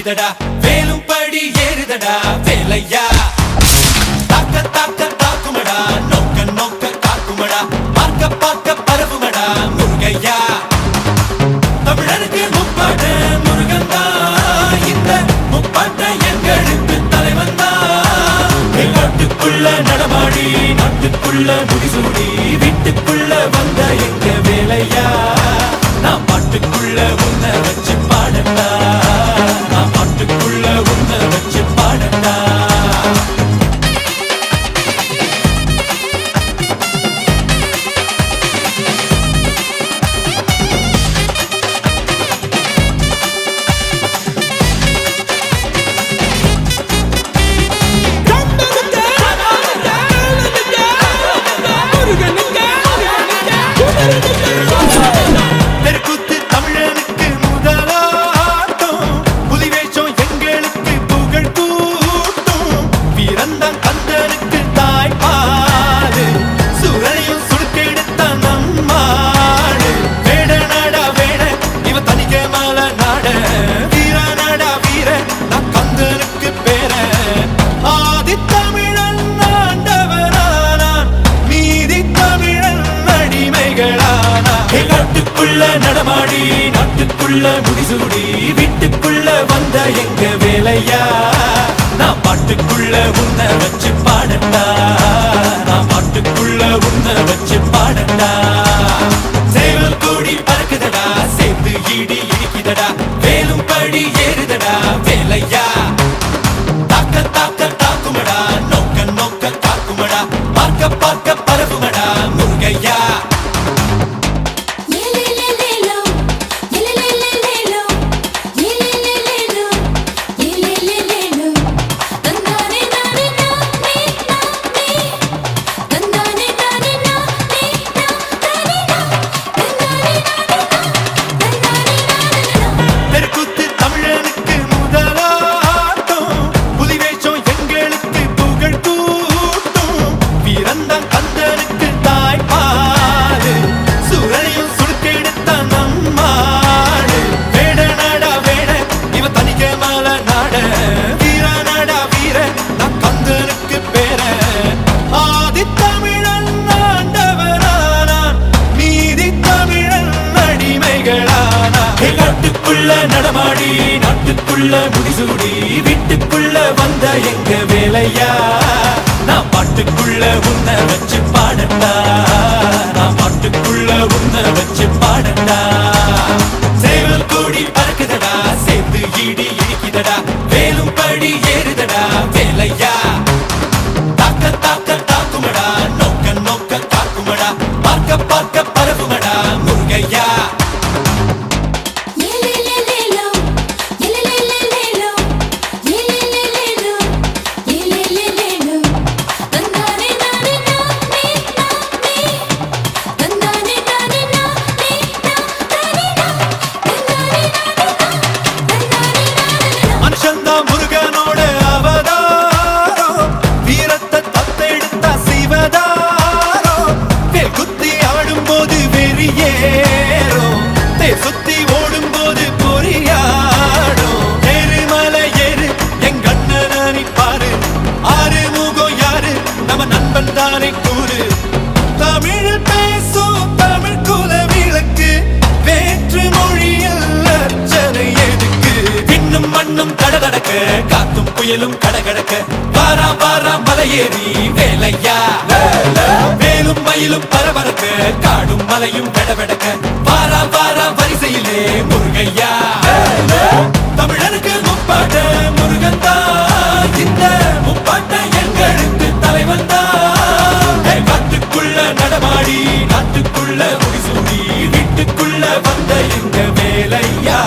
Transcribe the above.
இடிக்குதடா வேலும் படி ஏறுதடா வேலையா தாக்க தாக்க தாக்குமடா நோக்க நோக்க காக்குமடா பார்க்க பார்க்க பரவுமடா முருகையா தமிழனுக்கு முப்பாட்ட முருகன் தான் இந்த முப்பாட்ட எங்களுக்கு தலைவன் தான் நாட்டுக்குள்ள நடமாடி நாட்டுக்குள்ள முடிசூடி வீட்டுக்குள்ள வந்த எங்க வேலையா நான் பாட்டுக்குள்ள உன்னை வச்சு பாடட்டா நான் பாட்டுக்குள்ள உன்னை வச்சு பாடட்டா நடமாடி நாட்டுக்குள்ள முடிசூடி வீட்டுக்குள்ள வந்த எங்க வேலையா நான் பாட்டுக்குள்ள உன்னை வச்சு பாடட்டா நான் பாட்டுக்குள்ள உன்னை வச்சு பாடட்டா சேவல் கூடி பறக்குதடா சேர்த்து இடி இடிக்குதடா வேலும் படி ஏறுதடா வேலையா தாக்க தாக்க தாக்குமடா நோக்க நோக்க காக்குமடா பார்க்க பார்க்க பரவுமடா முருகையா நடமாடி நாட்டுக்குள்ள முடிசூடி வீட்டுக்குள்ள வந்த எங்க வேலையா நான் பாட்டுக்குள்ள உன்னை வச்சு பாடட்டா நான் பாட்டுக்குள்ள உன்னை வச்சு பாடட்டா சேவல் கூடி பறக்குதடா சேர்த்து இடி இடிக்குதடா வேலும் படி ஏறுதடா வேலையா தாக்க தாக்க தாக்குமடா நோக்க நோக்க காக்குமடா பார்க்க பார்க்க பரவுமடா முருகையா சுத்தி ஓடும் போது பொறியாடும் எருமலை ஏறு எங்க அண்ணனை பாரு ஆறு முகம் யாரு நம்ம நண்பன் தானே கூறு தமிழ் பேசும் தமிழ் குல விளக்கு வேற்று மொழியில் அர்ச்சனை எதுக்கு விண்ணும் மண்ணும் கடகடக்க காத்தும் புயலும் கடகடக்க வாரா வாரா மலையேறி வேலையா வேலும் மயிலும் பரபரக்க காடும் மலையும் வெடவெடக்க வாரா வாரா வரிசையிலே முருகையா தமிழனுக்கு முப்பாட்ட முருகன் தான் இந்த முப்பாட்ட எங்களுக்கு தலைவன் தான் காட்டுக்குள்ள நடமாடி நாட்டுக்குள்ள முடிசூடி வீட்டுக்குள்ள வந்த எங்க வேலையா